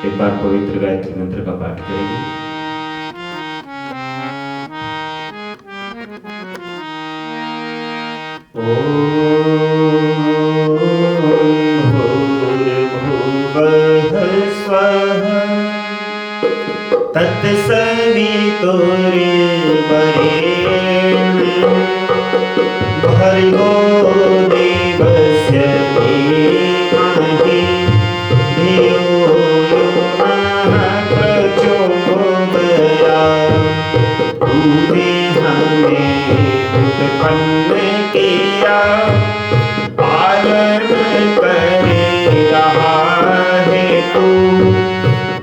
एक बार पवित्र गायत्री मंत्र का पाठ करेंगे। ओम भूर्भुवः स्वः तत्सवितुर्वरेण्यं भर्गो देवस्य धीमहि धियो यो नः प्रचोदयात्। तूने हमें उत्पन्न किया, पालन करे रहा है तू।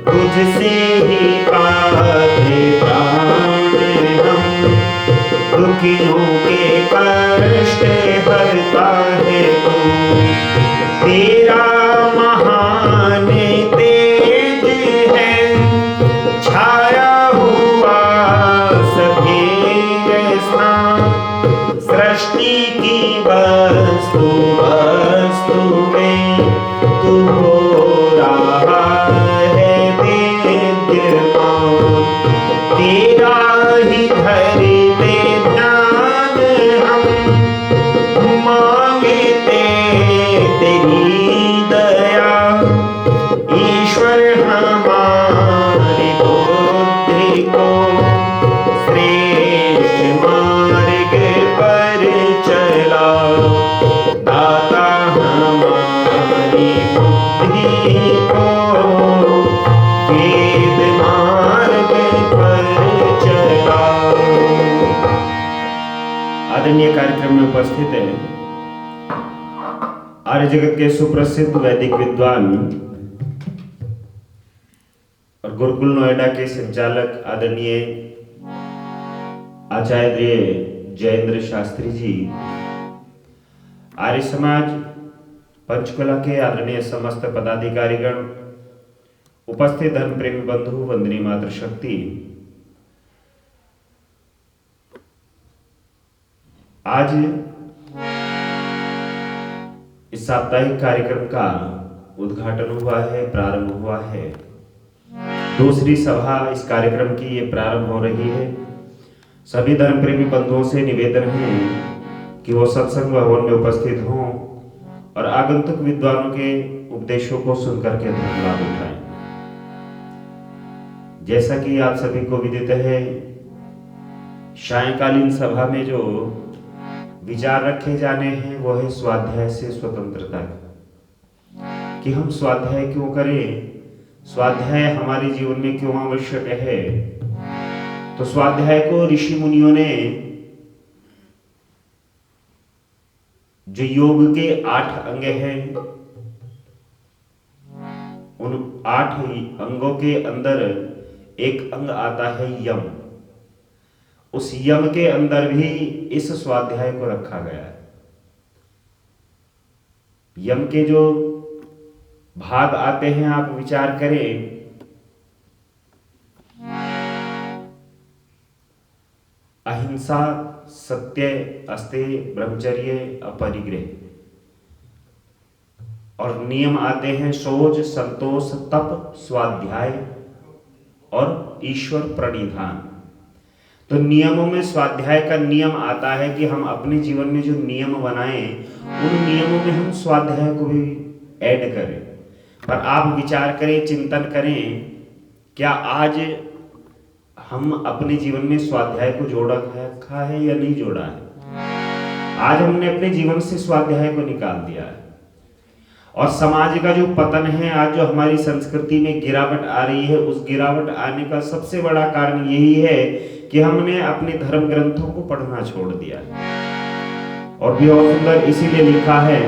तुझसे ही पाते प्राण हम, दुखियों के कष्ट हरता है तू। तेरा महान तेज है छाया हुआ सफेद स्नान, सृष्टि की वस्तु वस्तु में तू हो रहा है विद्यमान। तेरा ही धरते ध्यान हम मांगते तेरी दया। ईश्वर हमारी बुद्धि को श्रेष्ठ मार्ग पर चला, दाता हमारी बुद्धि को वेद मार्ग पर चला। आदरणीय कार्यक्रम में उपस्थित है आर्य जगत के सुप्रसिद्ध वैदिक विद्वान और गुरुकुल नोएडा के संचालक आदरणीय आचार्य जयेंद्र शास्त्री जी, आर्य समाज पंचकुला के आदरणीय समस्त पदाधिकारीगण, उपस्थित धर्म प्रेमी बंधु, वंदनीय मातृशक्ति। आज इस साप्ताहिक कार्यक्रम का उद्घाटन हुआ है, प्रारंभ हुआ है। दूसरी सभा इस कार्यक्रम की ये प्रारंभ हो रही है। सभी धर्म प्रेमी बंधुओं से निवेदन है कि वो सत्संग भवन में उपस्थित हों और आगंतुक विद्वानों के उपदेशों को सुनकर के धर्म लाभ उठाएं। जैसा कि आप सभी को विदित है, सायंकालीन सभा में जो विचार रखे जाने हैं वो है स्वाध्याय से स्वतंत्रता कि हम स्वाध्याय क्यों करें, स्वाध्याय हमारे जीवन में क्यों आवश्यक है। तो स्वाध्याय को ऋषि मुनियों ने जो योग के 8 अंग हैं, उन 8 अंगों के अंदर एक अंग आता है यम। उस यम के अंदर भी इस स्वाध्याय को रखा गया है। यम के जो भाग आते हैं आप विचार करें, अहिंसा, सत्य, अस्तेय, ब्रह्मचर्य, अपरिग्रह। और नियम आते हैं शौच, संतोष, तप, स्वाध्याय और ईश्वर प्रणिधान। तो नियमों में स्वाध्याय का नियम आता है कि हम अपने जीवन में जो नियम बनाएं, उन नियमों में हम स्वाध्याय को भी ऐड करें। पर आप विचार करें, चिंतन करें, क्या आज हम अपने जीवन में स्वाध्याय को जोड़ा रखा है या नहीं जोड़ा है? आज हमने अपने जीवन से स्वाध्याय को निकाल दिया है। और समाज का जो पतन है, आज जो हमारी संस्कृति में गिरावट आ रही है, उस गिरावट आने का सबसे बड़ा कारण यही है कि हमने अपने धर्म ग्रंथों को पढ़ना छोड़ दिया है। और भी और सुंदर इसीलिए लिखा है,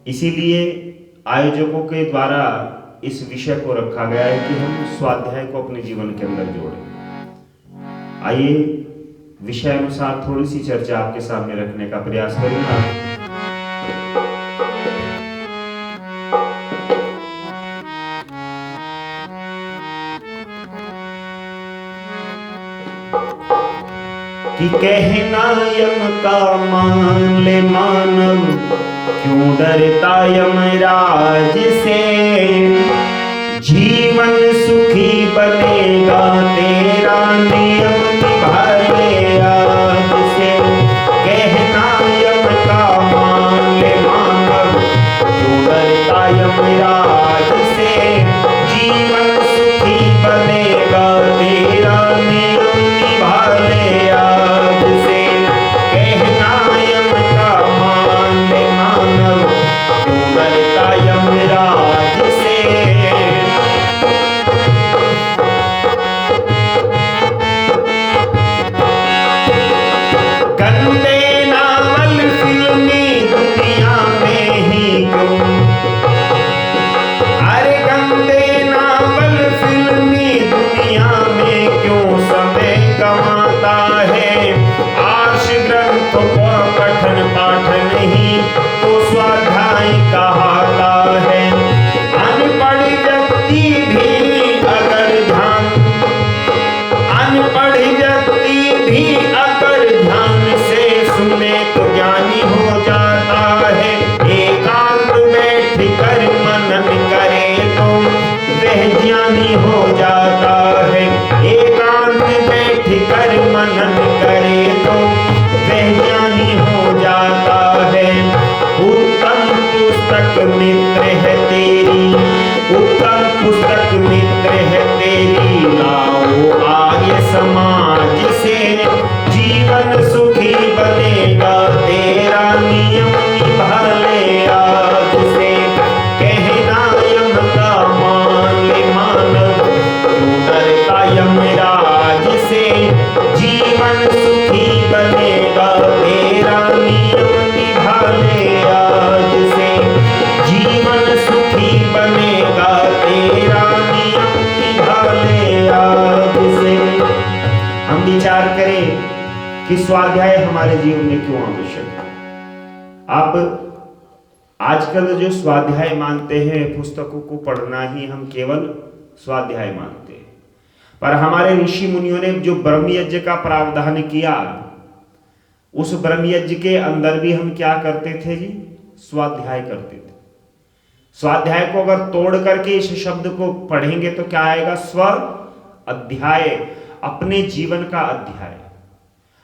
इसीलिए आयोजकों के द्वारा इस विषय को रखा गया है कि हम स्वाध्याय को अपने जीवन के अंदर जोड़ें। आइए विषय अनुसार थोड़ी सी चर्चा आपके सामने रखने का प्रयास करूंगा। कि कहना यम का मान ले मानव, क्यों डरता यमराज से। वह ज्ञानी हो जाता है। एकांत बैठ कर मनन करे तो वह ज्ञानी हो जाता है। उत्तम पुस्तक मित्र है तेरी, उत्तम पुस्तक मित्र है तेरी, लाओ आर्य समाज से जीवन सुखी बनेगा तेरा, नियम निभा ले आज से। कहना यम का मान ले मानव, क्यों डरता यमराज से, जीवन सुखी बनेगा तेरा, नियम निभा ले आज से। जीवन सुखी बनेगा तेरा, नियम निभा ले आज से। हम विचार करें कि स्वाध्याय हमारे जीवन में क्यों आवश्यक है। आप आजकल जो स्वाध्याय मानते हैं, पुस्तकों को पढ़ना ही हम केवल स्वाध्याय मानते हैं, पर हमारे ऋषि मुनियों ने जो ब्रह्म यज्ञ का प्रावधान किया, उस ब्रह्म यज्ञ के अंदर भी हम क्या करते थे जी? स्वाध्याय करते थे। स्वाध्याय को अगर तोड़ करके इस शब्द को पढ़ेंगे तो क्या आएगा? स्व अध्याय, अपने जीवन का अध्याय।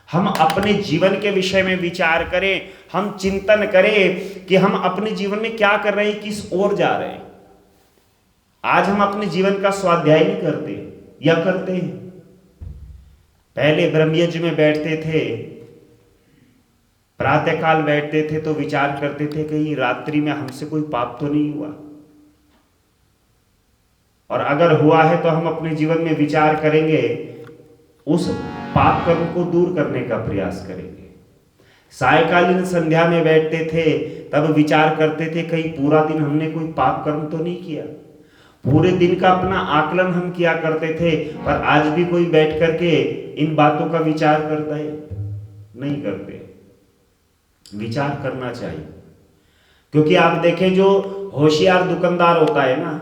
हम अपने जीवन के विषय में विचार करें, हम चिंतन करें कि हम अपने जीवन में क्या कर रहे हैं, किस ओर जा रहे हैं। आज हम अपने जीवन का स्वाध्याय नहीं करते, या करते हैं? पहले ब्रह्मयज्ञ में बैठते थे, प्रातःकाल बैठते थे तो विचार करते थे कि रात्रि में हमसे कोई पाप तो नहीं हुआ, और अगर हुआ है तो हम अपने जीवन में विचार करेंगे, उस पाप कर्म को दूर करने का प्रयास करेंगे। सायकालीन संध्या में बैठते थे, तब विचार करते थे कहीं पूरा दिन हमने कोई पाप कर्म तो नहीं किया। पूरे दिन का अपना आकलन हम किया करते थे, पर आज भी कोई बैठ करके इन बातों का विचार करता है? नहीं करते। विचार करना चाहिए, क्योंकि आप देखें जो होशियार दुकानदार होता है ना,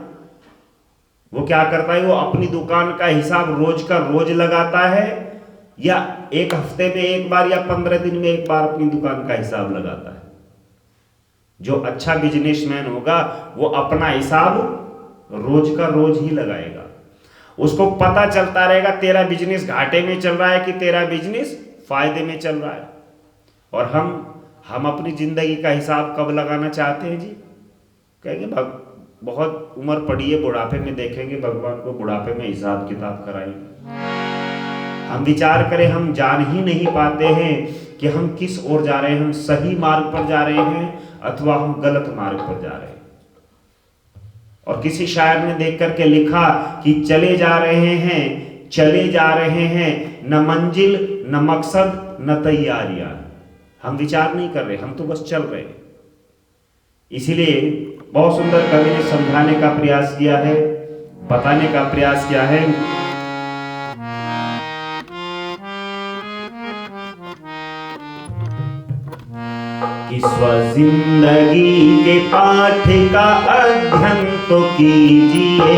वो क्या करता है? वो अपनी दुकान का हिसाब रोज का रोज लगाता है, या एक हफ्ते में एक बार या 15 दिन में एक बार अपनी दुकान का हिसाब लगाता है। जो अच्छा बिजनेसमैन होगा वो अपना हिसाब रोज का रोज ही लगाएगा। उसको पता चलता रहेगा तेरा बिजनेस घाटे में चल रहा है कि तेरा बिजनेस फायदे में चल रहा है। और हम अपनी जिंदगी का हिसाब कब लगाना चाहते हैं जी? कहेंगे बहुत उम्र पड़ी है, बुढ़ापे में देखेंगे भगवान को, बुढ़ापे में हिसाब किताब कराएंगे। हम विचार करें, हम जान ही नहीं पाते हैं कि हम किस ओर जा रहे हैं। हम सही मार्ग पर जा रहे हैं अथवा हम गलत मार्ग पर जा रहे हैं। और किसी शायर ने देख करके लिखा कि चले जा रहे हैं, न मंजिल न मकसद न तैयारियां। हम विचार नहीं कर रहे, हम तो बस चल रहे हैं। इसीलिए बहुत सुंदर कवि ने समझाने का प्रयास किया है, बताने का प्रयास किया है। कि स्वजिंदगी के पाठ का अध्ययन तो कीजिए,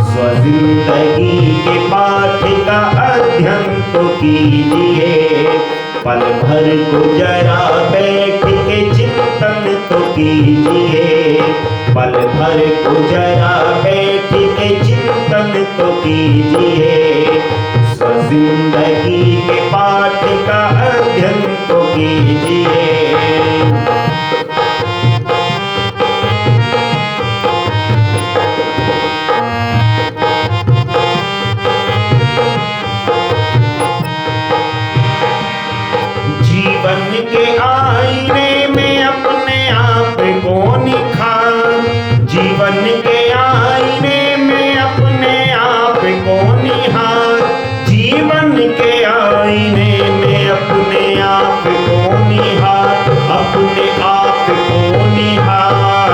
स्वजिंदगी के पाठ का अध्ययन तो कीजिए, पल भर को जरा बैठ के चिंतन तो कीजिए, पल भर को जरा बैठ के चिंतन तो कीजिए, स्वजिंदगी के पाठ का अध्ययन तो कीजिए। जीवन के आईने में अपने आप को निखार, जीवन के आईने में अपने आप को निहार, जीवन के आईने में अपने आप को निहार, अपने आप को निहार,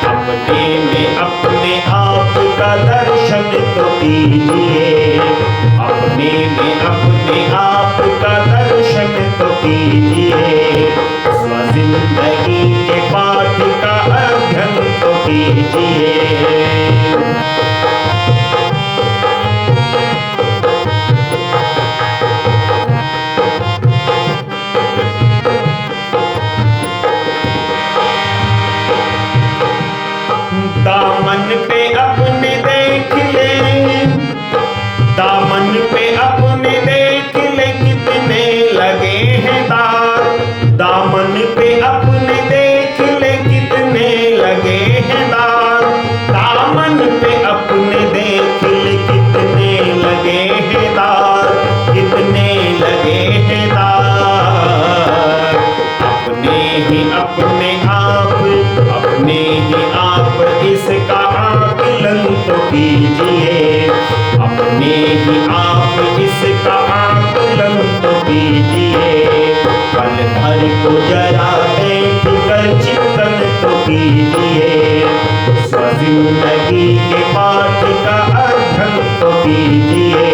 अपने में अपने आप का दर्शन तो कीजिए, अपने में अपने आप का दर्शन तो कीजिए, स्वजिंदगी के पाठ का अध्ययन तो कीजिए। दामन पे अपने देख ले, दामन पे अपने देख ले कितने लगे हैं दाग, दामन पे अपने देख ले कितने लगे हैं दाग, दामन पे अपने देख ले कितने लगे हैं दाग, कितने लगे हैं दाग। अपने ही आप इसका आकलन तो कीजिए, अपने ही आप इसका आकलन तो कीजिए। पल भर को जरा बैठ कर चिंतन तो कीजिए, स्वजिंदगी के पाठ का अध्ययन तो कीजिए।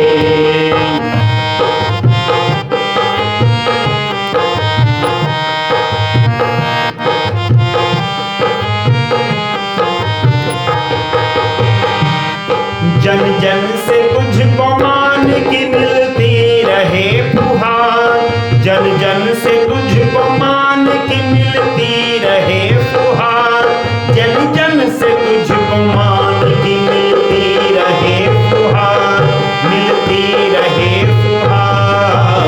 जन जन से तुझको मान की मिलती रहे फुहार, जन जन से तुझको मान की मिलती रहे फुहार, जन जन से तुझको मान की मिलती रहे फुहार, मिलती रहे फुहार।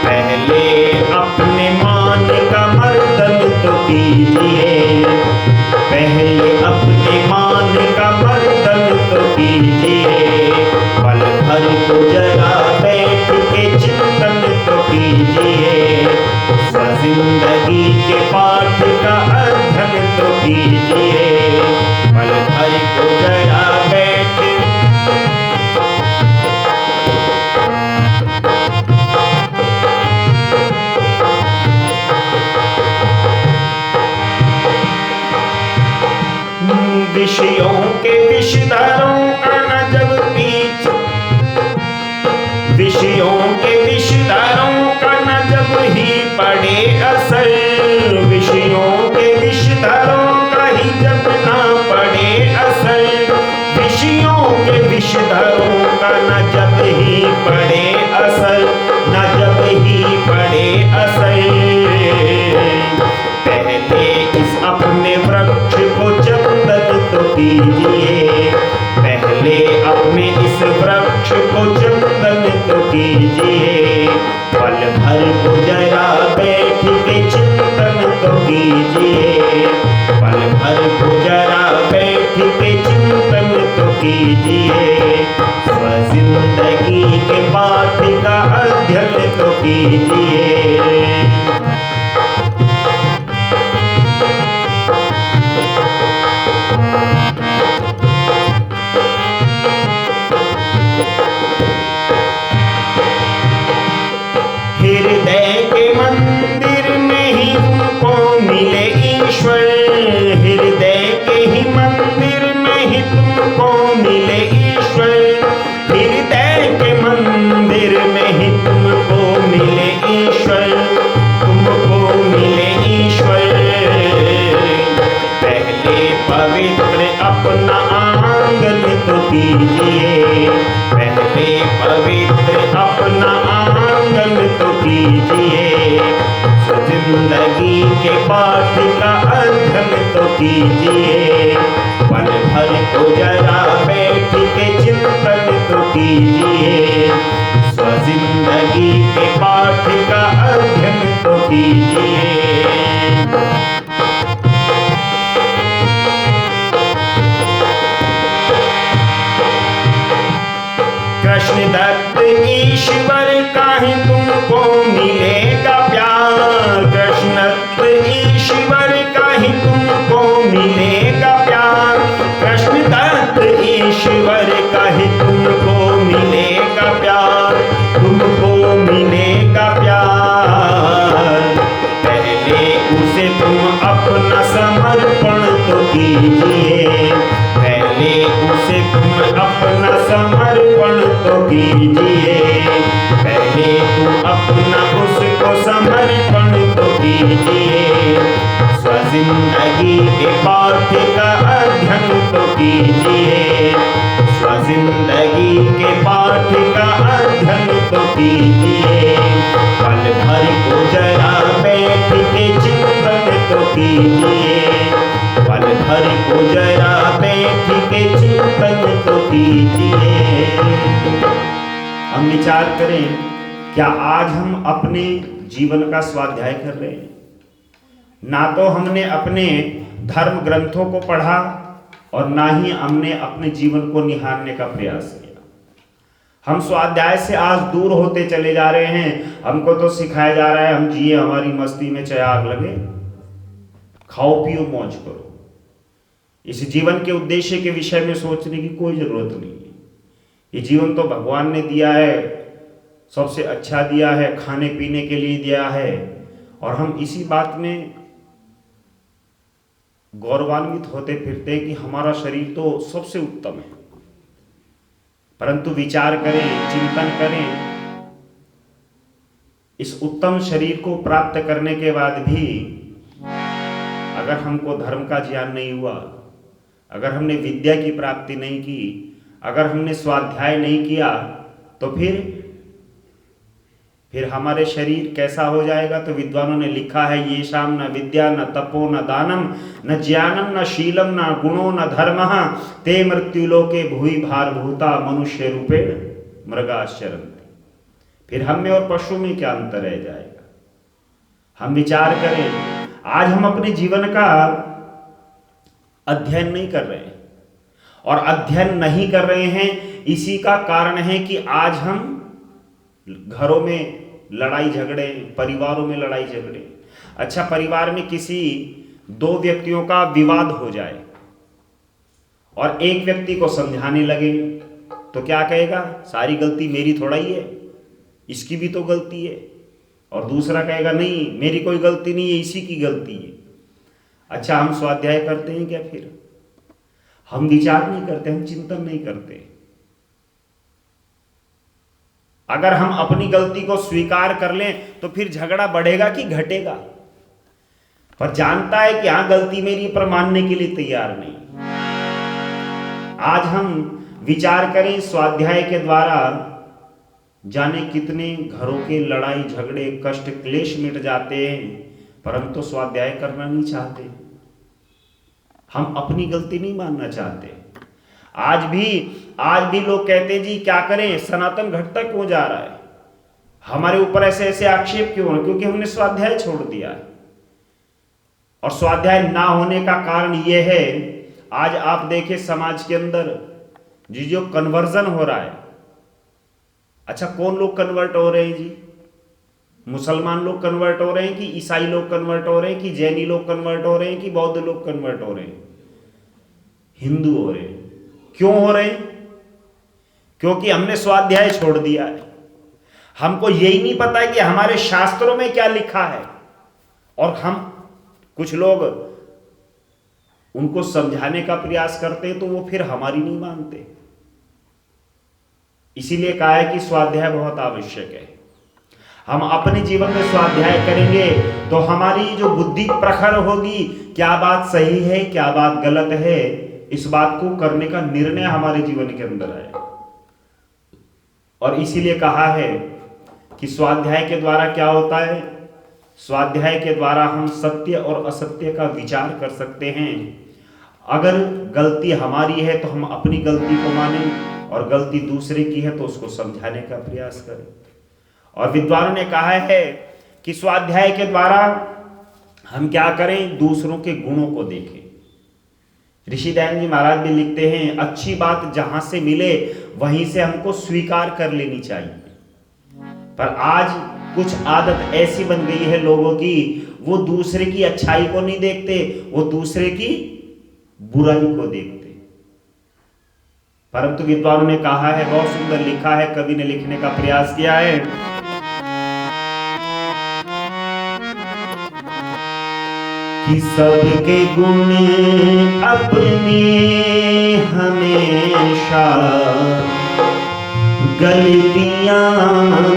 पहले अपने मान का मर्दन तो कीजिए, पहले अपने मान का मर्दन तो कीजिए। पल भर को जरा बैठ के चिंतन तो कीजिए, स्वजिंदगी के पाठ का अध्ययन तो कीजिए। पल भर को जरा बैठ विषयों के विषधरों का न जब बीच, विषयों के विषधरों का न जब ही पड़े असर, विषयों के विषधरों का ही जब ना पड़े असर, विषयों के विषधरों का न जब ही पड़े असर, न जब ही पड़े असर। पहले इस अपने वृक्ष को चंदन तो कीजिए, पहले अपने इस वृक्ष को चंदन तो कीजिए। पल भर को जरा बैठ के चिंतन तो कीजिए, पल भर को जरा बैठ के चिंतन तो कीजिए। स्वजिंदगी के पाठ का अध्ययन तो कीजिए। हृदय के मंदिर में ही तुमको मिले ईश्वर, हृदय के ही मंदिर में ही तुमको मिले ईश्वर, हृदय के मंदिर में ही तुमको मिले ईश्वर, तुमको मिले ईश्वर। पहले पवित्र अपना आंगन तो कीजिए, पहले पवित्र अपना आंगन तो कीजिए। स्वजिंदगी के पाठ का अध्ययन तो कीजिए। पल भर को जरा बैठ के चिंतन तो कीजिए। स्वजिंदगी के पाठ का अध्ययन तो कीजिए। कृष्ण दत्त ईश्वर का ही तुमको मिलेगा प्यार, कृष्ण दत्त ईश्वर का ही तुमको मिलेगा प्यार, कृष्ण दत्त ईश्वर का ही तुमको मिलेगा प्यार, तुमको मिलेगा प्यार। पहले उसे तुम अपना समर्पण तो कीजिए, पहले उसे तुम अपना समर्पण तो कीजिए। पहले तुम अपना उसको समर्पण तो कीजिए। स्वजिंदगी के पाठ का अध्ययन तो कीजिए। स्वजिंदगी के पाठ का अध्ययन तो कीजिए। पल भर को जरा बैठ के चिंतन तो कीजिए। पल भर को जरा बैठ के चिंतन तो कीजिए। हम विचार करें, क्या आज हम अपने जीवन का स्वाध्याय कर रहे हैं? ना तो हमने अपने धर्म ग्रंथों को पढ़ा और ना ही हमने अपने जीवन को निहारने का प्रयास किया। हम स्वाध्याय से आज दूर होते चले जा रहे हैं। हमको तो सिखाया जा रहा है हम जिए हमारी मस्ती में, चाहे आग लगे, खाओ पियो मौज करो। इस जीवन के उद्देश्य के विषय में सोचने की कोई जरूरत नहीं है। ये जीवन तो भगवान ने दिया है, सबसे अच्छा दिया है, खाने पीने के लिए दिया है, और हम इसी बात में गौरवान्वित होते फिरते हैं कि हमारा शरीर तो सबसे उत्तम है। परंतु विचार करें, चिंतन करें, इस उत्तम शरीर को प्राप्त करने के बाद भी अगर हमको धर्म का ज्ञान नहीं हुआ, अगर हमने विद्या की प्राप्ति नहीं की, अगर हमने स्वाध्याय नहीं किया, तो फिर हमारे शरीर कैसा हो जाएगा? तो विद्वानों ने लिखा है, ये शाम न विद्या न तपो न दानम न ज्ञानम न शीलम न गुणो न धर्मः ते मृत्युलोके भूरि भारभूता मनुष्य रूपेण मृगाश्चरन्ति। फिर हम में और पशु में क्या अंतर रह जाएगा? हम विचार करें, आज हम अपने जीवन का अध्ययन नहीं कर रहे हैं, और अध्ययन नहीं कर रहे हैं इसी का कारण है कि आज हम घरों में लड़ाई झगड़े, परिवारों में लड़ाई झगड़े। अच्छा, परिवार में किसी दो व्यक्तियों का विवाद हो जाए और एक व्यक्ति को समझाने लगे तो क्या कहेगा? सारी गलती मेरी थोड़ा ही है, इसकी भी तो गलती है। और दूसरा कहेगा नहीं, मेरी कोई गलती नहीं है, इसी की गलती है। अच्छा, हम स्वाध्याय करते हैं क्या? फिर हम विचार नहीं करते, हम चिंतन नहीं करते। अगर हम अपनी गलती को स्वीकार कर लें तो फिर झगड़ा बढ़ेगा कि घटेगा? पर जानता है कि हाँ गलती मेरी, पर मानने के लिए तैयार नहीं। आज हम विचार करें, स्वाध्याय के द्वारा जाने कितने घरों के लड़ाई झगड़े कष्ट क्लेश मिट जाते हैं, परंतु स्वाध्याय करना नहीं चाहते। हम अपनी गलती नहीं मानना चाहते। आज भी लोग कहते हैं जी क्या करें, सनातन घटता क्यों जा रहा है, हमारे ऊपर ऐसे ऐसे आक्षेप क्यों है? क्योंकि हमने स्वाध्याय छोड़ दिया है। और स्वाध्याय ना होने का कारण यह है, आज आप देखें समाज के अंदर जो कन्वर्जन हो रहा है। अच्छा, कौन लोग कन्वर्ट हो रहे हैं जी? मुसलमान लोग कन्वर्ट हो रहे हैं कि ईसाई लोग कन्वर्ट हो रहे हैं कि जैनी लोग कन्वर्ट हो रहे हैं कि बौद्ध लोग कन्वर्ट हो रहे हैं? हिंदू हो रहे हैं। क्यों हो रहे हैं? क्योंकि हमने स्वाध्याय छोड़ दिया है। हमको यही नहीं पता है कि हमारे शास्त्रों में क्या लिखा है, और हम कुछ लोग उनको समझाने का प्रयास करते हैं तो वो फिर हमारी नहीं मानते। इसीलिए कहा है कि स्वाध्याय बहुत आवश्यक है। हम अपने जीवन में स्वाध्याय करेंगे तो हमारी जो बुद्धि प्रखर होगी, क्या बात सही है क्या बात गलत है, इस बात को करने का निर्णय हमारे जीवन के अंदर आएगा। और इसीलिए कहा है कि स्वाध्याय के द्वारा क्या होता है? स्वाध्याय के द्वारा हम सत्य और असत्य का विचार कर सकते हैं। अगर गलती हमारी है तो हम अपनी गलती को मानें, और गलती दूसरे की है तो उसको समझाने का प्रयास करें। और विद्वानों ने कहा है कि स्वाध्याय के द्वारा हम क्या करें? दूसरों के गुणों को देखें। ऋषि दयानंद जी महाराज भी लिखते हैं, अच्छी बात जहां से मिले वहीं से हमको स्वीकार कर लेनी चाहिए। पर आज कुछ आदत ऐसी बन गई है लोगों की, वो दूसरे की अच्छाई को नहीं देखते, वो दूसरे की बुराई को देखते। परंतु विद्वानों ने कहा है, बहुत सुंदर लिखा है, कवि ने लिखने का प्रयास किया है कि सबके गुण अपने हमेशा गलतियां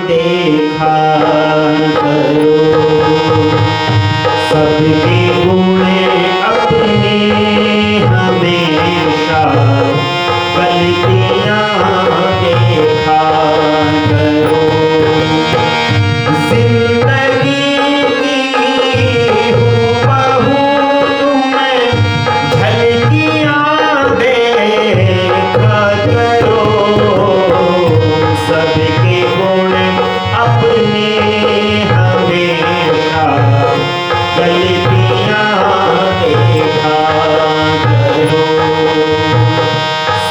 देखा करो। सबके गुण अपने हमेशा गलतियां देखा करो। जिंदगी की हूबहू तुम्हें झलकी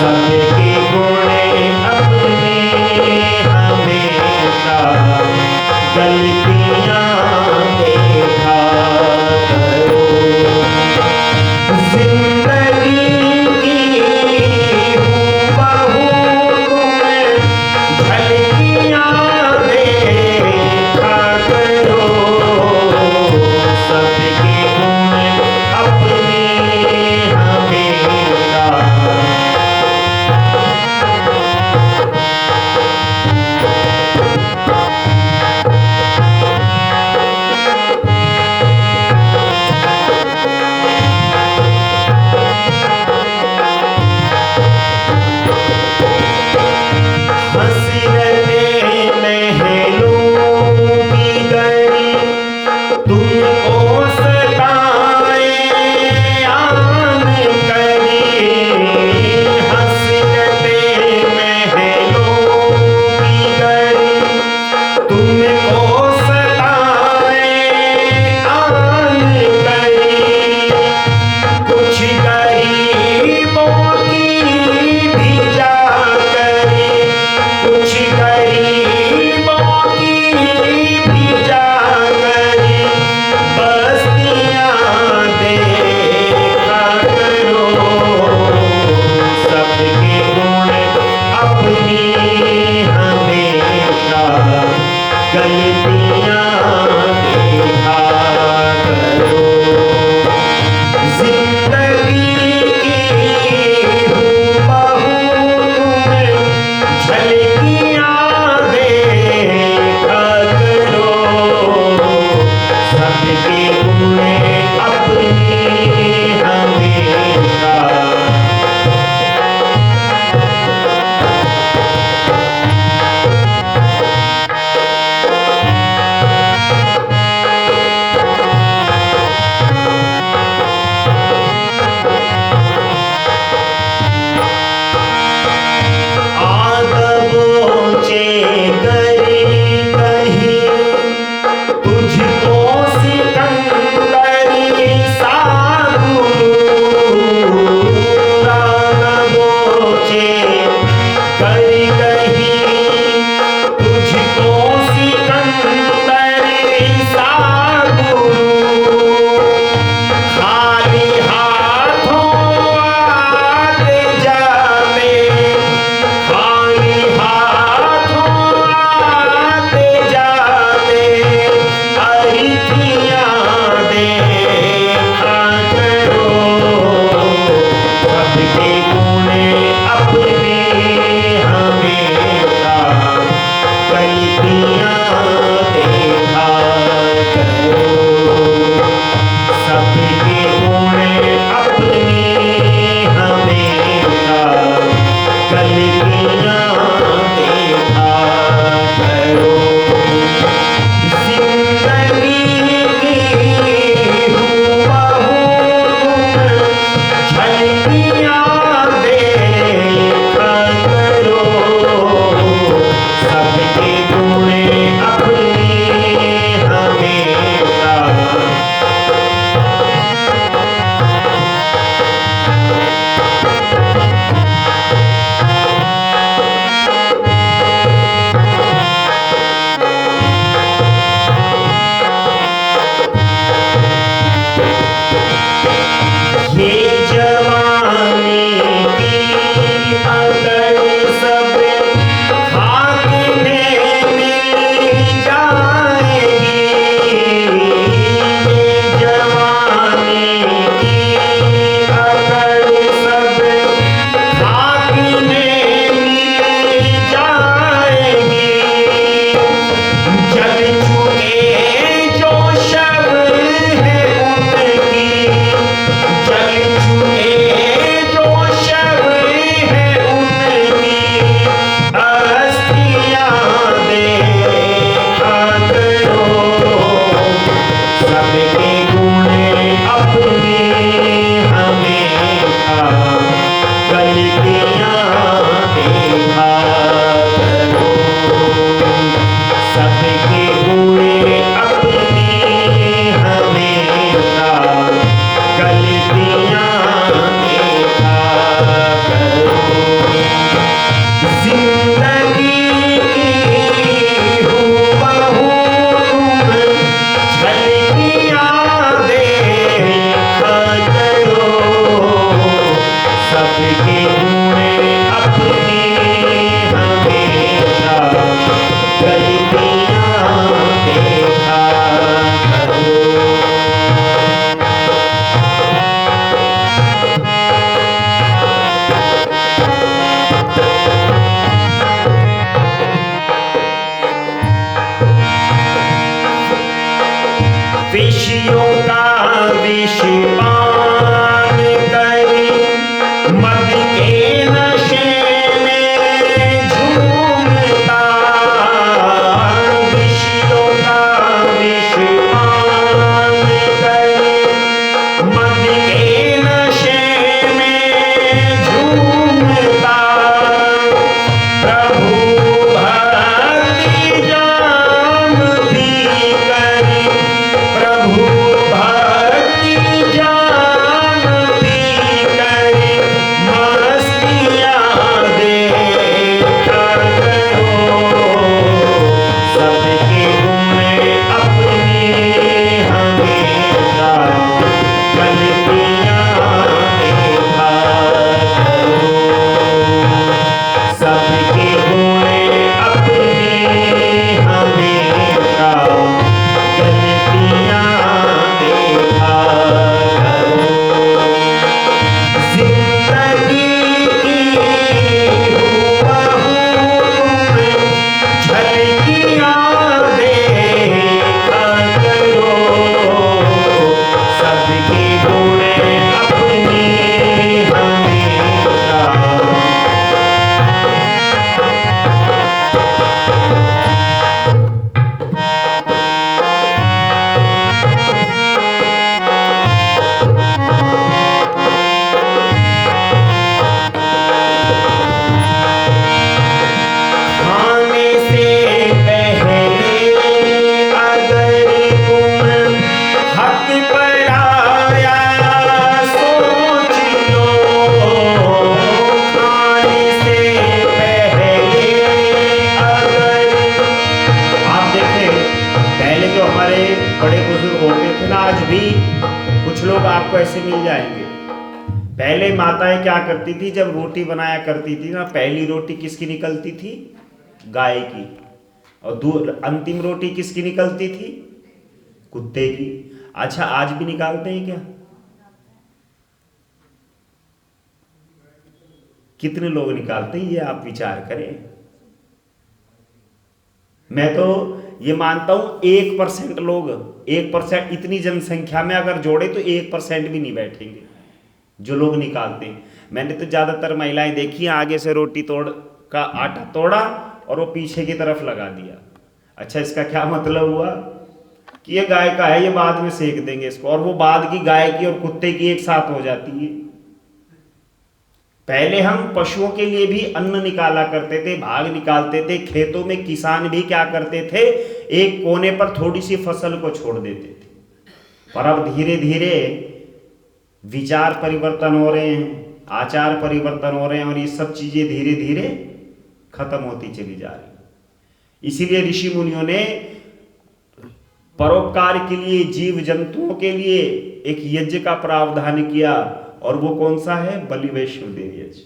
सबके गुण अपनी हमेशा गलतियां देखा करो। जिंदगी की हूबहू तुम्हें झलकियां देखा करो। सबके गुण अपनी हमेशा विषयों का विषपान करी मद के नशे में झूमता, विषयों का विषपान करी मद के नशे में झूमता, प्रभु भक्ति जान भी करी, प्रभु भक्ति जान भी करी, मस्तियाँ देखा करो, सबके गुण अपनी हमेशा गलतियाँ देखा करो, सबके गुण अपनी हमेशा गलतियाँ देखा करो, जिंदगी की हुबहू झलकियाँ देखा करो, सबके गुण अपनी हमेशा। खाने से पहले अगर तुम हक पर आया सोच लो, खाने से पहले अगर, आप देखें पहले जो हमारे बड़े बुजुर्ग होते थे ना, आज भी कुछ लोग आपको ऐसे मिल जाएंगे। पहले माताएं क्या करती थी, जब रोटी बनाया करती थी ना, पहली रोटी किसकी निकलती थी, गाय की, और अंतिम रोटी किसकी निकलती थी, कुत्ते की। अच्छा आज भी निकालते हैं क्या? कितने लोग निकालते हैं ये आप विचार करें। मैं तो ये मानता हूं 1% लोग, 1% इतनी जनसंख्या में अगर जोड़े तो 1% भी नहीं बैठेंगे जो लोग निकालते हैं। मैंने तो ज्यादातर महिलाएं देखी हैं, आगे से रोटी तोड़ का आटा तोड़ा और वो पीछे की तरफ लगा दिया। अच्छा इसका क्या मतलब हुआ कि ये गाय का है, ये बाद में सेक देंगे इसको, और वो बाद की गाय की और कुत्ते की एक साथ हो जाती है। पहले हम पशुओं के लिए भी अन्न निकाला करते थे, भाग निकालते थे। खेतों में किसान भी क्या करते थे, एक कोने पर थोड़ी सी फसल को छोड़ देते थे। पर अब धीरे धीरे विचार परिवर्तन हो रहे हैं, आचार परिवर्तन हो रहे हैं, और ये सब चीजें धीरे धीरे खत्म होती चली जा रही। इसीलिए ऋषि मुनियों ने परोपकार के लिए, जीव जंतुओं के लिए एक यज्ञ का प्रावधान किया, और वो कौन सा है, बलि वैष्णोदेव यज्ञ।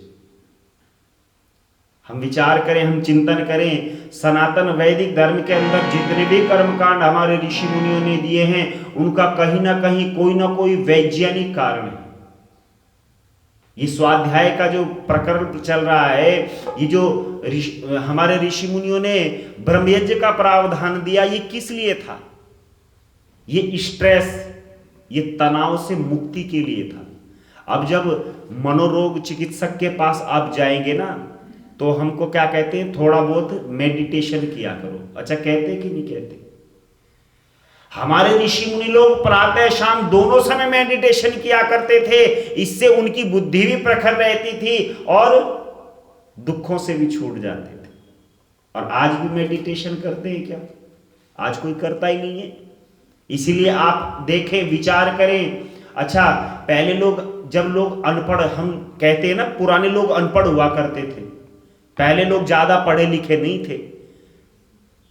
हम विचार करें, हम चिंतन करें, सनातन वैदिक धर्म के अंदर जितने भी कर्मकांड हमारे ऋषि मुनियों ने दिए हैं, उनका कहीं ना कहीं कोई ना कोई वैज्ञानिक कारण है। ये स्वाध्याय का जो प्रकरण चल रहा है, ये जो हमारे ऋषि मुनियों ने ब्रह्मयज्ञ का प्रावधान दिया, ये किस लिए था? ये स्ट्रेस, ये तनाव से मुक्ति के लिए था। अब जब मनोरोग चिकित्सक के पास आप जाएंगे ना, तो हमको क्या कहते हैं, थोड़ा बहुत मेडिटेशन किया करो। अच्छा कहते कि नहीं कहते? हमारे ऋषि मुनि लोग प्रातः शाम दोनों समय मेडिटेशन किया करते थे। इससे उनकी बुद्धि भी प्रखर रहती थी और दुखों से भी छूट जाते थे। और आज भी मेडिटेशन करते हैं क्या? आज कोई करता ही नहीं है। इसीलिए आप देखें, विचार करें। अच्छा पहले लोग, जब लोग अनपढ़, हम कहते हैं ना पुराने लोग अनपढ़ हुआ करते थे, पहले लोग ज्यादा पढ़े लिखे नहीं थे,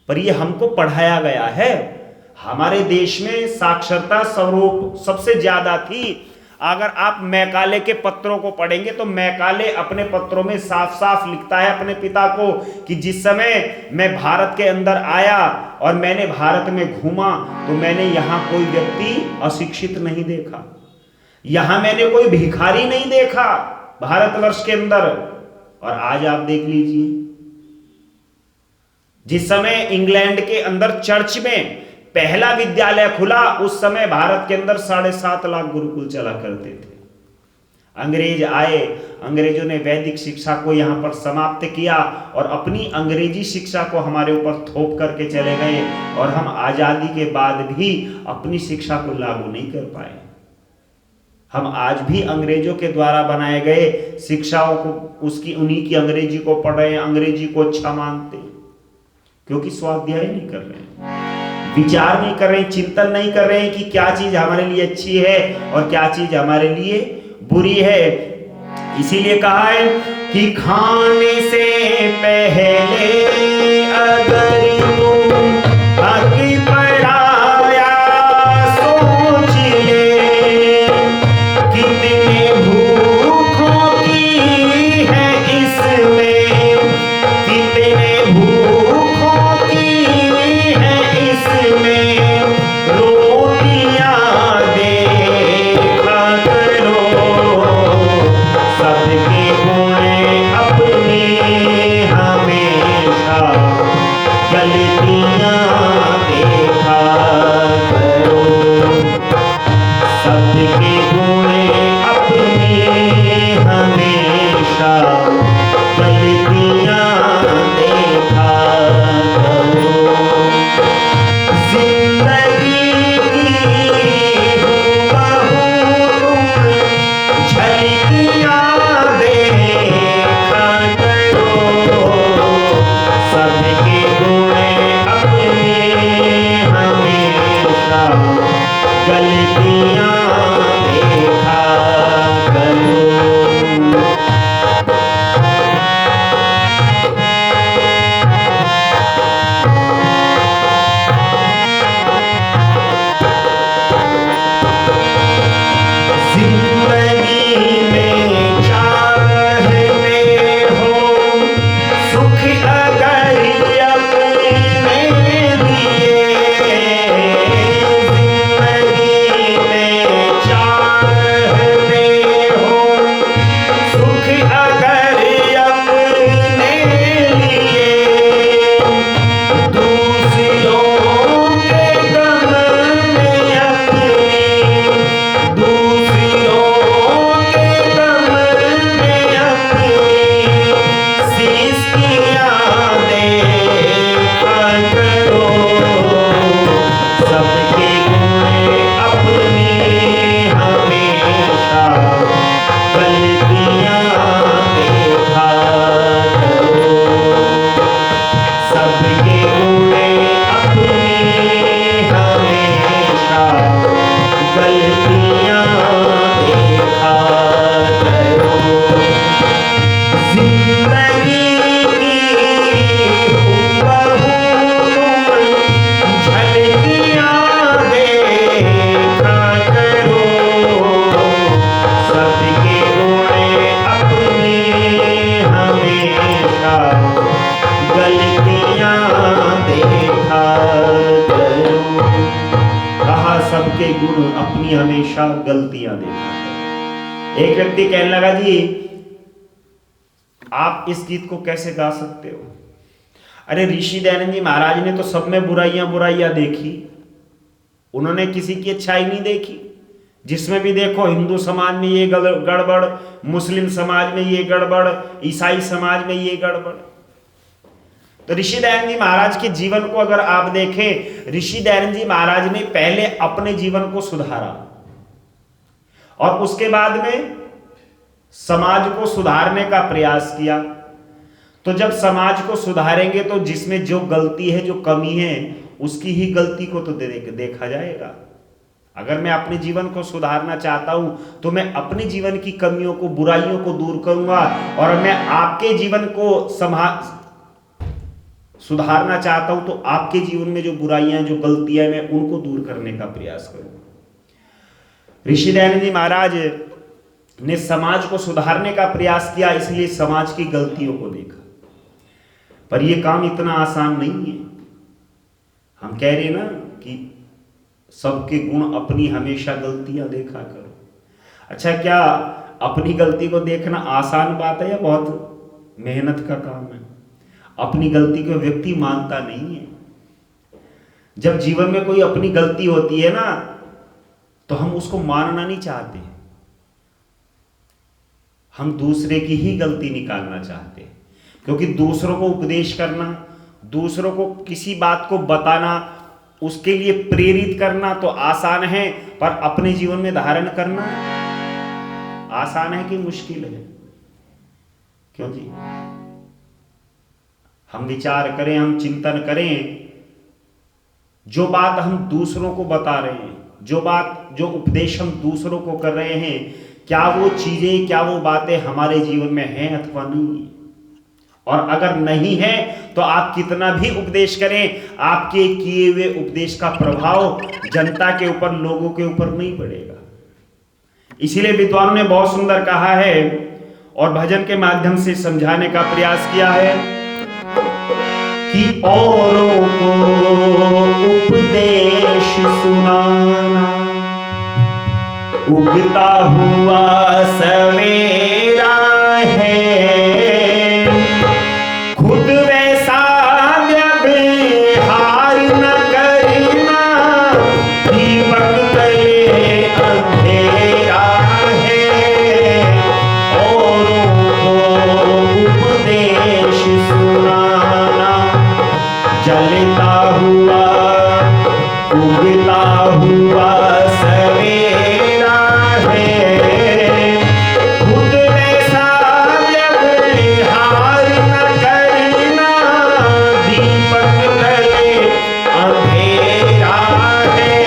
पर ये हमको पढ़ाया गया है। हमारे देश में साक्षरता स्वरूप सबसे ज्यादा थी। अगर आप मैकाले के पत्रों को पढ़ेंगे तो मैकाले अपने पत्रों में साफ साफ लिखता है अपने पिता को कि जिस समय मैं भारत के अंदर आया और मैंने भारत में घूमा तो मैंने यहां कोई व्यक्ति अशिक्षित नहीं देखा, यहां मैंने कोई भिखारी नहीं देखा भारतवर्ष के अंदर। और आज आप देख लीजिए, जिस समय इंग्लैंड के अंदर चर्च में पहला विद्यालय खुला उस समय भारत के अंदर 7.5 लाख गुरुकुल चला करते थे। अंग्रेज आए, अंग्रेजों ने वैदिक शिक्षा को यहां पर समाप्त किया और अपनी अंग्रेजी शिक्षा को हमारे ऊपर थोप करके चले गए और हम आजादी के बाद भी अपनी शिक्षा को लागू नहीं कर पाए। हम आज भी अंग्रेजों के द्वारा बनाए गए शिक्षाओं को उन्हीं की अंग्रेजी को पढ़ रहे हैं, अंग्रेजी को अच्छा मानते हैं, क्योंकि स्वाध्याय नहीं कर रहे हैं, विचार नहीं कर रहे हैं, चिंतन नहीं कर रहे हैं कि क्या चीज हमारे लिए अच्छी है और क्या चीज हमारे लिए बुरी है। इसीलिए कहा है कि खाने से पहले अगर तुम हक पराया सोच ले, कितने भूखों की है इसमें, कितने भूखों की है इसमें रोटियां देखा करो, सबके गुण अपने हमेशा गलतियां देखा करो, सबके गुण अपने हमेशा गलतियां देखा करो। जिंदगी की हुबहू झलकियां देखा करो, सबके गुण अपने हमेशा गलतियां देखा करो। जिंदगी में चाहते हो सुख अगर अपने दिए, जिंदगी में चाहते हो सुख अगर अपने लिए, दूसरों के गम में अपनी, दूसरों के गम में अपनी सिसकियां देखा करो, सबके गुण अपनी हमेशा गलतियां देखा करो, सबके गुण अपनी हमेशा गलतियां देखा करो। जिंदगी की हुबहू झलकियां देखा करो, सबके गुण अपने हमेशा गलतियां देखा करो। कहा सबके गुण अपनी हमेशा गलतियां देखा करो। एक व्यक्ति कहने लगा जी आप इस गीत को कैसे गा सकते हो? अरे ऋषि दयानंद जी महाराज ने तो सब में बुराइयां बुराइयां देखी, उन्होंने किसी की अच्छाई नहीं देखी। जिसमें भी देखो हिंदू समाज में ये गड़बड़, मुस्लिम समाज में ये गड़बड़, ईसाई समाज में ये गड़बड़। तो ऋषि दयानंद जी महाराज के जीवन को अगर आप देखें, ऋषि दयानंद जी महाराज ने पहले अपने जीवन को सुधारा और उसके बाद में समाज को सुधारने का प्रयास किया। तो जब समाज को सुधारेंगे तो जिसमें जो गलती है, जो कमी है, उसकी ही गलती को तो देखा जाएगा। अगर मैं अपने जीवन को सुधारना चाहता हूं तो मैं अपने जीवन की कमियों को, बुराइयों को दूर करूंगा, और मैं आपके जीवन को सुधारना चाहता हूं तो आपके जीवन में जो बुराइयां, जो गलतियां, मैं उनको दूर करने का प्रयास करूंगा। ऋषि दयानंद जी महाराज ने समाज को सुधारने का प्रयास किया, इसलिए समाज की गलतियों को देखा। पर यह काम इतना आसान नहीं है। हम कह रहे ना कि सबके गुण अपनी हमेशा गलतियां देखा करो। अच्छा, क्या अपनी गलती को देखना आसान बात है या बहुत मेहनत का काम है? अपनी गलती को व्यक्ति मानता नहीं है। जब जीवन में कोई अपनी गलती होती है ना, तो हम उसको मानना नहीं चाहते, हम दूसरे की ही गलती निकालना चाहते हैं। क्योंकि दूसरों को उपदेश करना, दूसरों को किसी बात को बताना, उसके लिए प्रेरित करना तो आसान है, पर अपने जीवन में धारण करना आसान है कि मुश्किल है? क्यों जी? हम विचार करें, हम चिंतन करें, जो बात हम दूसरों को बता रहे हैं, जो उपदेश हम दूसरों को कर रहे हैं, क्या वो चीजें, क्या वो बातें हमारे जीवन में हैं अथवा नहीं? और अगर नहीं है तो आप कितना भी उपदेश करें, आपके किए हुए उपदेश का प्रभाव जनता के ऊपर, लोगों के ऊपर नहीं पड़ेगा। इसीलिए विद्वानों ने बहुत सुंदर कहा है और भजन के माध्यम से समझाने का प्रयास किया है कि औरों को उपदेश सुनाना उगता हुआ सवेरा है, खुद वैसा व्यवहार न करना, दीपक तले अंधेरा है। औरों को उपदेश सुनाना, जलता हुआ उगता हुआ सवेरा है, खुद वैसा व्यवहार न करना, दीपक तले अंधेरा है।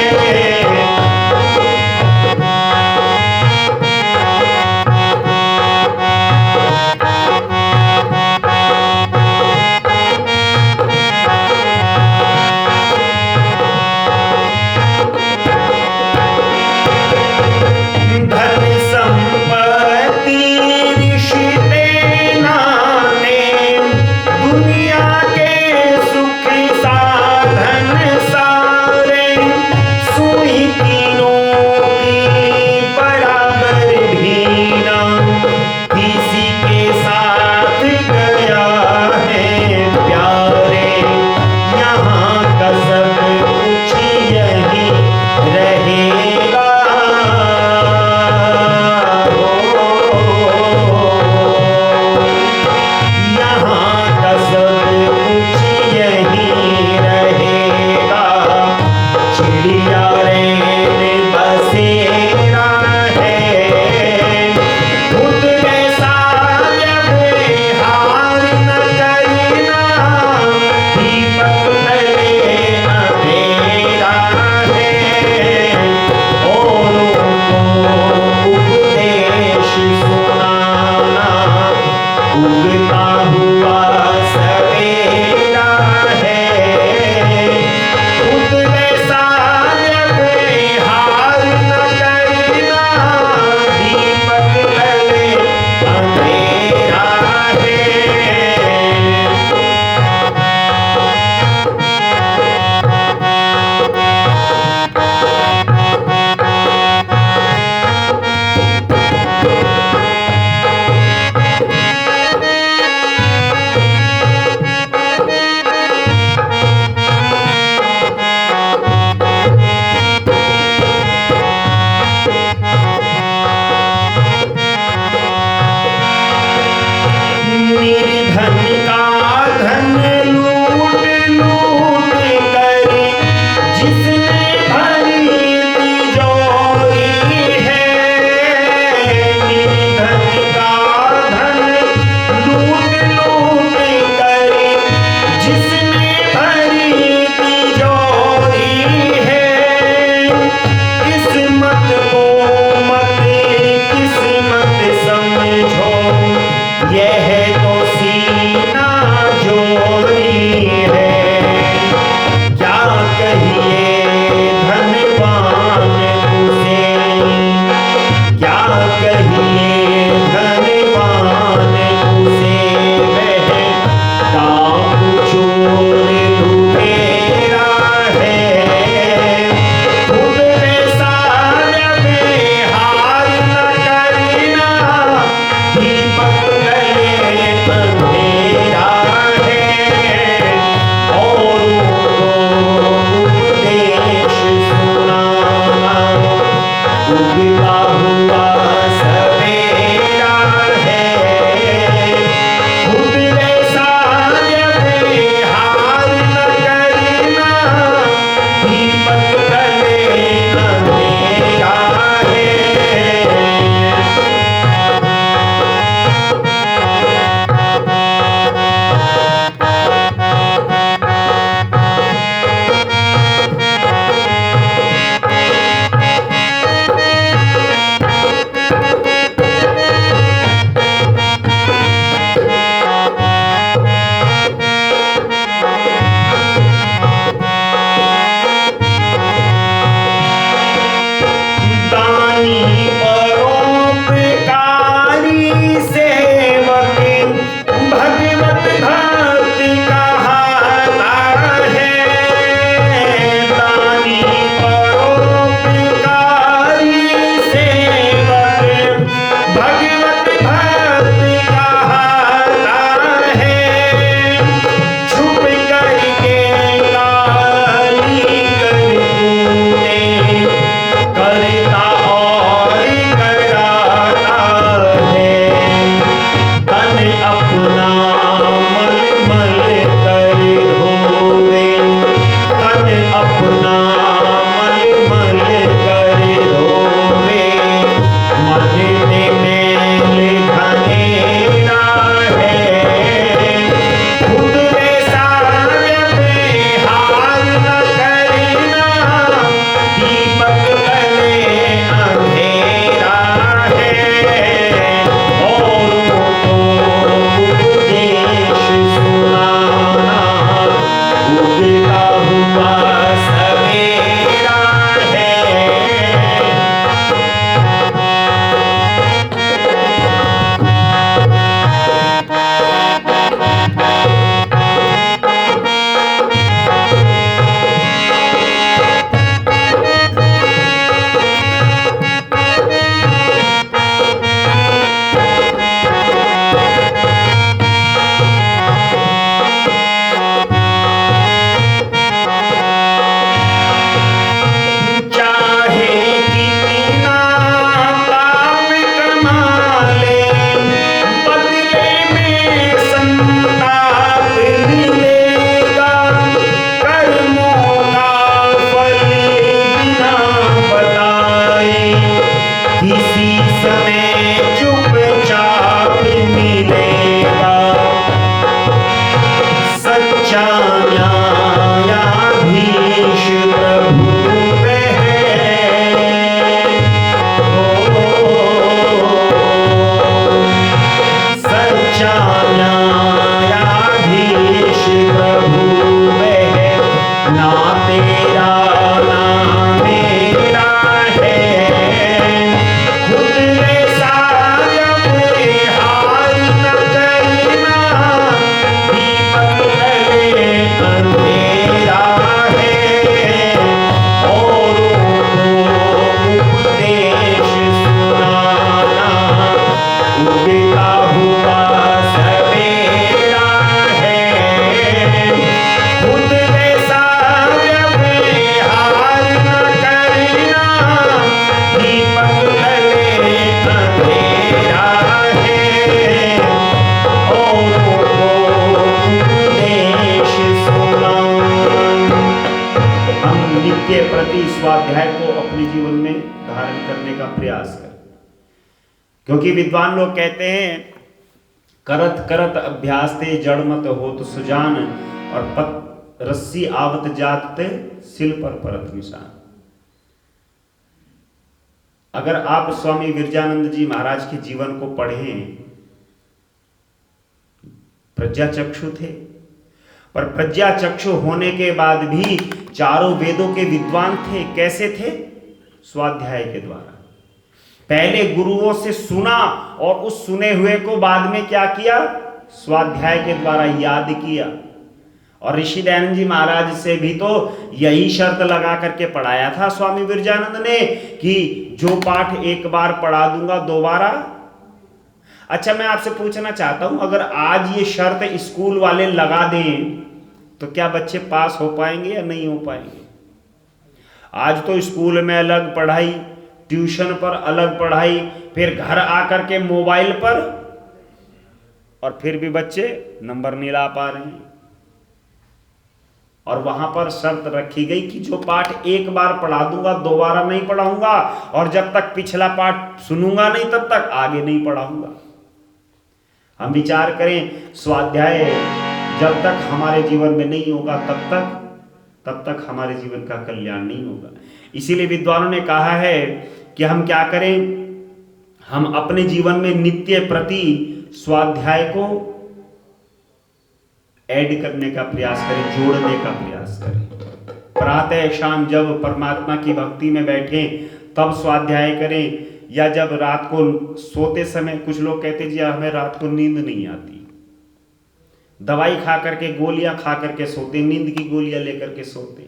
धन संपत्ति रिश्ते नाते, दुनिया के सुख साधन सारे, सुई तीनों की बराबर भी ना किसी के साथ गया है प्यारे। यहाँ का सब कुछ यही रहेगा, यहाँ का सब कुछ यही रहेगा। चिड़िया रेन बसेरा है, खुद वैसा व्यवहार न करना, दीपक तले अंधेरा है। औरों को उपदेश सुनाना, उगता हुआ सवेरा है, खुद वैसा व्यवहार न करना, दीपक तले अंधेरा है। निर्धन का धन लूट लूट कर जिसने भरी तिजोरी है, निर्धन का धन लूट लूट कर जिसने भरी तिजोरी है। किस्मत को मत किस्मत समझो, यह तो सीना जोड़ी है। क्या कहिए धनवान उसे, नित्य प्रति स्वाध्याय को अपने जीवन में धारण करने का प्रयास करें। क्योंकि विद्वान लोग कहते हैं करत करत अभ्यास ते जड़ मत होत सुजान, और पत रस्सी आवत जात ते सिल पर परत निशान। अगर आप स्वामी विरजानंद जी महाराज के जीवन को पढ़ें, प्रज्ञाचक्षु थे, पर प्रज्ञाचक्षु होने के बाद भी चारों वेदों के विद्वान थे। कैसे थे? स्वाध्याय के द्वारा। पहले गुरुओं से सुना और उस सुने हुए को बाद में क्या किया? स्वाध्याय के द्वारा याद किया। और ऋषि दयानंद जी महाराज से भी तो यही शर्त लगा करके पढ़ाया था स्वामी विरजानंद ने कि जो पाठ एक बार पढ़ा दूंगा दोबारा। अच्छा, मैं आपसे पूछना चाहता हूं, अगर आज ये शर्त स्कूल वाले लगा दें तो क्या बच्चे पास हो पाएंगे या नहीं हो पाएंगे? आज तो स्कूल में अलग पढ़ाई, ट्यूशन पर अलग पढ़ाई, फिर घर आकर के मोबाइल पर, और फिर भी बच्चे नंबर नहीं ला पा रहे हैं। और वहां पर शर्त रखी गई कि जो पाठ एक बार पढ़ा दूंगा दोबारा नहीं पढ़ाऊंगा, और जब तक पिछला पाठ सुनूंगा नहीं तब तक आगे नहीं पढ़ाऊंगा। हम विचार करें, स्वाध्याय जब तक हमारे जीवन में नहीं होगा तब तक हमारे जीवन का कल्याण नहीं होगा। इसीलिए विद्वानों ने कहा है कि हम क्या करें, हम अपने जीवन में नित्य प्रति स्वाध्याय को ऐड करने का प्रयास करें, जोड़ने का प्रयास करें। प्रातः शाम जब परमात्मा की भक्ति में बैठें तब स्वाध्याय करें, या जब रात को सोते समय, कुछ लोग कहते जी हमें रात को नींद नहीं आती, दवाई खा करके, गोलियां खा करके सोते, नींद की गोलियां लेकर के सोते।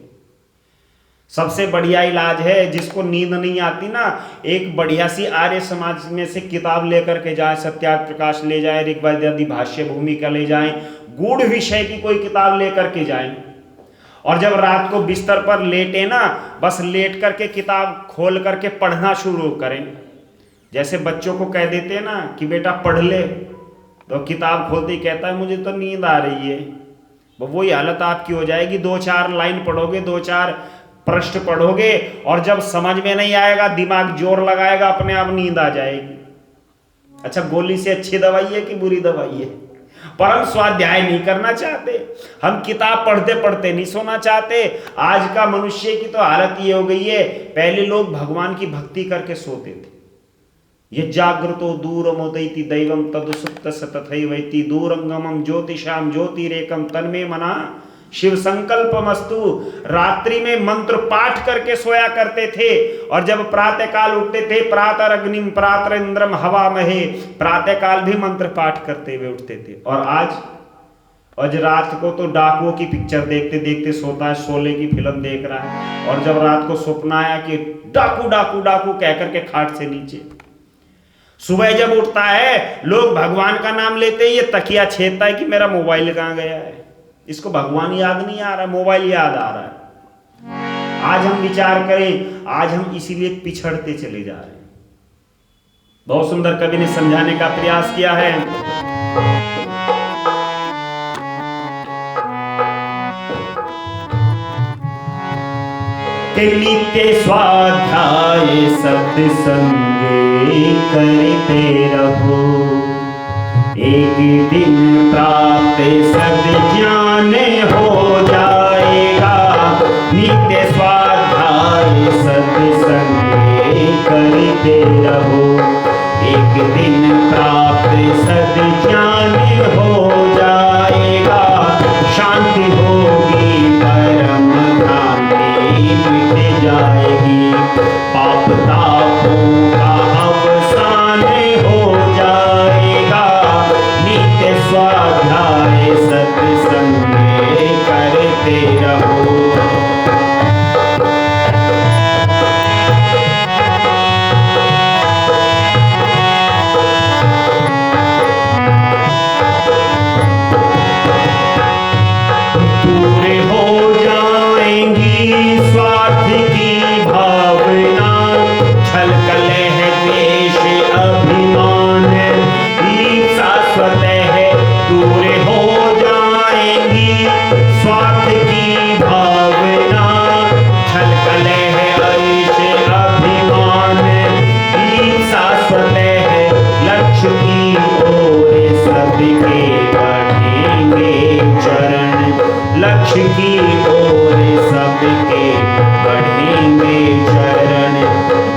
सबसे बढ़िया इलाज है, जिसको नींद नहीं आती ना, एक बढ़िया सी आर्य समाज में से किताब लेकर के जाए, सत्यार्थ प्रकाश ले जाए, ऋग्वेद आदि भाष्य भूमिका ले जाएं, गूढ़ विषय की कोई किताब लेकर के जाएं, और जब रात को बिस्तर पर लेटे ना, बस लेट करके किताब खोल करके पढ़ना शुरू करें। जैसे बच्चों को कह देते हैं ना कि बेटा पढ़ ले, तो किताब खोलते ही कहता है मुझे तो नींद आ रही है। वही हालत आपकी हो जाएगी। 2-4 लाइन पढ़ोगे, 2-4 पृष्ठ पढ़ोगे, और जब समझ में नहीं आएगा दिमाग जोर लगाएगा, अपने आप नींद आ जाएगी। अच्छा, गोली से अच्छी दवाई है कि बुरी दवाई है? पर हम स्वाध्याय नहीं करना चाहते, हम किताब पढ़ते पढ़ते नहीं सोना चाहते। आज का मनुष्य की तो हालत ये हो गई है, पहले लोग भगवान की भक्ति करके सोते थे। ये जागृतो दूरमुदैति दैवम तदुसुप्तस्य तथैवैति दूरंगमम ज्योतिषाम ज्योतिरेकम तन्मे मना शिव संकल्पमस्तु। रात्रि में मंत्र पाठ करके सोया करते थे, और जब प्रातः काल उठते थे, प्रातः अग्निम प्रातः इंद्रम हवामहे, प्रातः काल भी मंत्र पाठ करते हुए उठते थे। और आज रात को तो डाकुओं की पिक्चर देखते देखते सोता है, शोले की फिल्म देख रहा है, और जब रात को सपना आया कि डाकू डाकू डाकू कह करके खाट से नीचे। सुबह जब उठता है, लोग भगवान का नाम लेते ही ये तकिया छेदता है कि मेरा मोबाइल कहां गया है। इसको भगवान याद नहीं आ रहा, मोबाइल याद आ रहा है। आज हम विचार करें, आज हम इसीलिए पिछड़ते चले जा रहे हैं। बहुत सुंदर कवि ने समझाने का प्रयास किया है। कि नित्य स्वाध्याय सत्संग करते रहो, एक दिन प्राप्त सद्ज्ञान हो जाएगा। नित्य स्वाध्याय सत्संग करते रहो, एक दिन प्राप्त सद्ज्ञान हो जाएगा। शांति होगी, परम भ्रांति मिट जाएगी, पाप तापों का अवसान हो जाएगा। नित्य स्वाध्याय सत्संग करते रहो। दूर हो जाए मोक्ष की ओर सबके बढ़ेंगे चरण,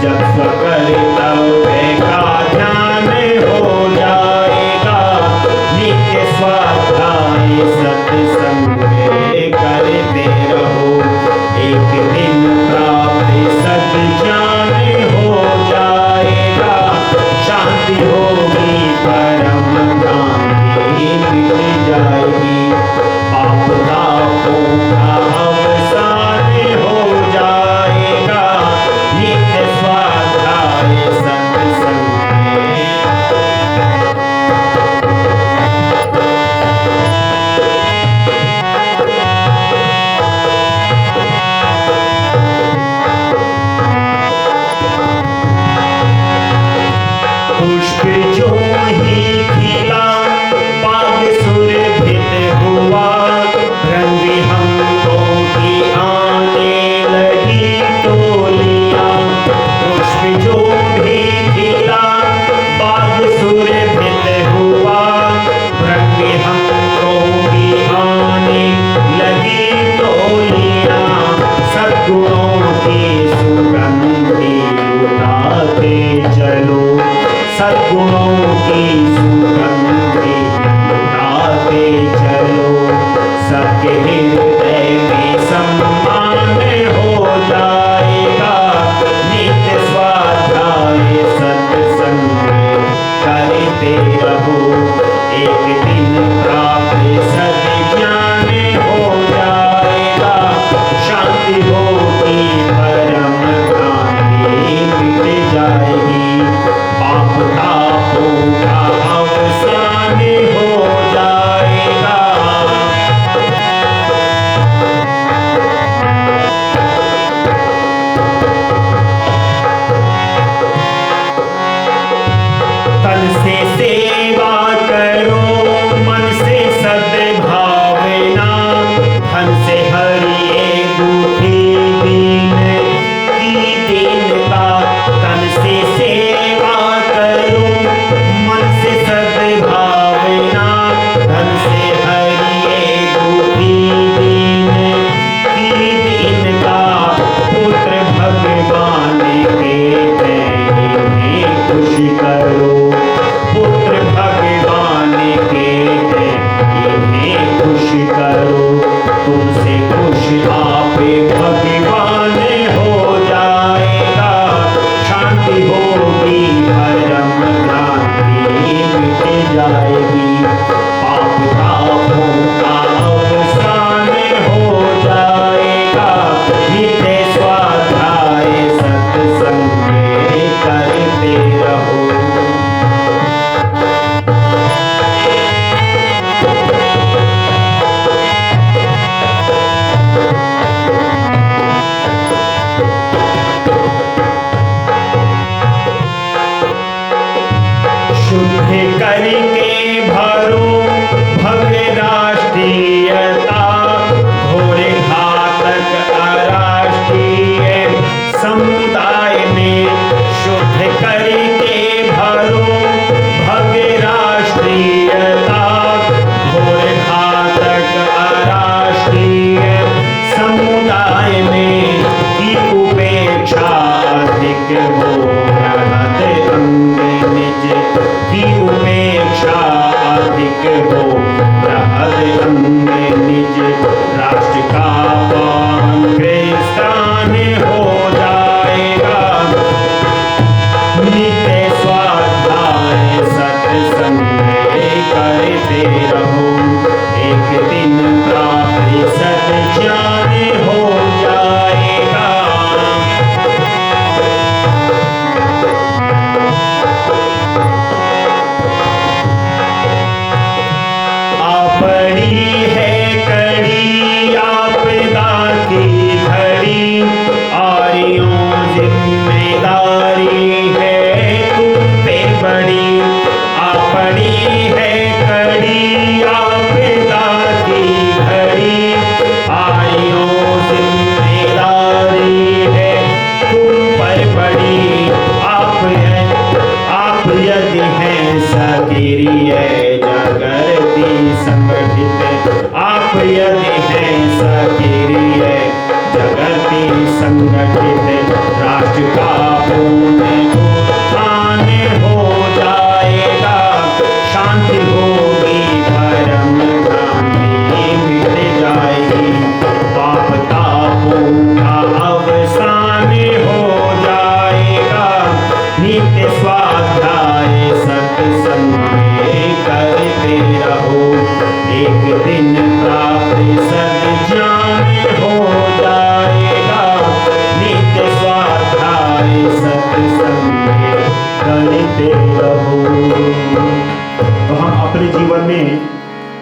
जब स्वकर्तव्य का ध्यान हो जाएगा। नित्य स्वाध्याय सत्संग करते रहो, एक दिन प्राप्त सद्ज्ञान हो जाएगा। शांति होगी परम भ्रांति मिट जाएगी, पाप तापों का अवसान हो जाएगा। नित्य स्वाध्याय सत्संग पुष्प जो ही खिला, बाग सुरभित हुआ, रंग हमकों की आने लगी टोलियां। पुष्प जो भी खिला, बाग सुरभित हुआ, रंग हमकों की आने लगी टोलियां। सद्गुणों की सुगंधि उठाते चलो, सद्गुणों की सुगंधि उठाते चलो। सबके हृदय में सम्मान हो जाएगा। नित्य स्वाध्याय सत्संग करते रहो, एक दिन प्राप्त सद्ज्ञान हो जाएगा। शांति होगी परम भ्रांति मिट जाएगी, पाप तापों का अवसान हो जाएगा। तन से सेवा करो, मन से सद्भावना, धन से हरिए दुखी दीन की दीनता। तन से सेवा करो, मन से सद्भावना, धन से हरिए दुखी दीन की दीनता। पुत्र भगवान के हैं, इन्हें खुश करो। पुत्र भगवान के हैं, इन्हें खुश करो। तुमसे खुश आप भगवान हो जाएगा। शांति होगी परम भ्रांति मिट जाएगी, पाप तापों का अवसान हो जाएगा। नित्य स्वाध्याय सत्संग करते रहो। शुद्ध करके भरो भव्य राष्ट्रीयता, घोर घातक अराष्ट्रीय समुदाय में। शुद्ध करके भरो भव्य राष्ट्रीयता, घोर घातक अराष्ट्रीय समुदाय में। की उपेक्षा अधिक हो रहत अंग निज, की उपेक्षा अधिक हो रहत अंग निज। राष्ट्र का पावन स्थान हो जाएगा। नित्य स्वाध्याय सत्संग करते रहो, एक दिन प्राप्त सद्ज्ञान हो जाएगा। आपड़ी है कड़ी आपदा की घड़ी, आरियों जिम्मेदारी है तुम पे बड़ी। आपड़ी है कड़ी आपदा की घड़ी, आरियों जिम्मेदारी है तुम पर बड़ी। आप यदि हैं सगिरिय जगरती संगठित,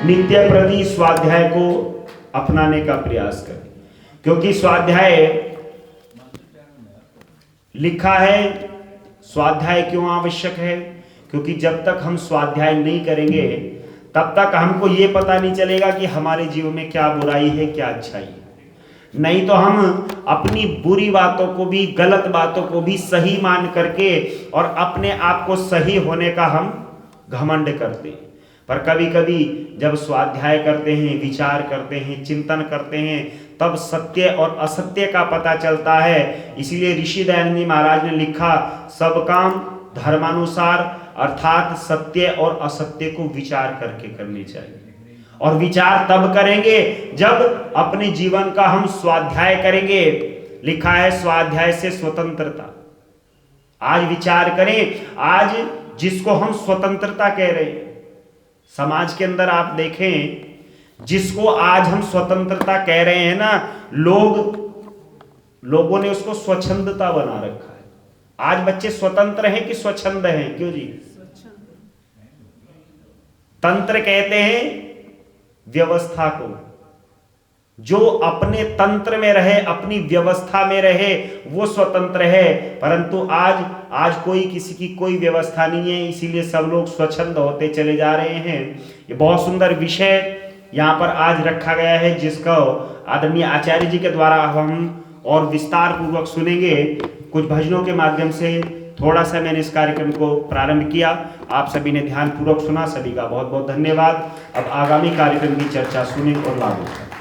नित्य प्रति स्वाध्याय को अपनाने का प्रयास करें, क्योंकि स्वाध्याय लिखा है। स्वाध्याय क्यों आवश्यक है? क्योंकि जब तक हम स्वाध्याय नहीं करेंगे तब तक हमको ये पता नहीं चलेगा कि हमारे जीवन में क्या बुराई है, क्या अच्छाई है। नहीं तो हम अपनी बुरी बातों को भी, गलत बातों को भी सही मान करके और अपने आप को सही होने का हम घमंड करते हैं। पर कभी कभी जब स्वाध्याय करते हैं, विचार करते हैं, चिंतन करते हैं, तब सत्य और असत्य का पता चलता है। इसीलिए ऋषि दयानंद महाराज ने लिखा, सब काम धर्मानुसार, अर्थात सत्य और असत्य को विचार करके करने चाहिए। और विचार तब करेंगे जब अपने जीवन का हम स्वाध्याय करेंगे। लिखा है स्वाध्याय से स्वतंत्रता। आज विचार करें, आज जिसको हम स्वतंत्रता कह रहे हैं, समाज के अंदर आप देखें, जिसको आज हम स्वतंत्रता कह रहे हैं ना, लोगों ने उसको स्वच्छंदता बना रखा है। आज बच्चे स्वतंत्र हैं कि स्वच्छंद हैं? क्यों जी? तंत्र कहते हैं व्यवस्था को। जो अपने तंत्र में रहे, अपनी व्यवस्था में रहे, वो स्वतंत्र है। परंतु आज कोई किसी की कोई व्यवस्था नहीं है, इसीलिए सब लोग स्वच्छंद होते चले जा रहे हैं। ये बहुत सुंदर विषय यहाँ पर आज रखा गया है, जिसका आदरणीय आचार्य जी के द्वारा हम और विस्तार पूर्वक सुनेंगे। कुछ भजनों के माध्यम से थोड़ा सा मैंने इस कार्यक्रम को प्रारंभ किया। आप सभी ने ध्यानपूर्वक सुना, सभी का बहुत बहुत धन्यवाद। अब आगामी कार्यक्रम की चर्चा सुने और लागू करें।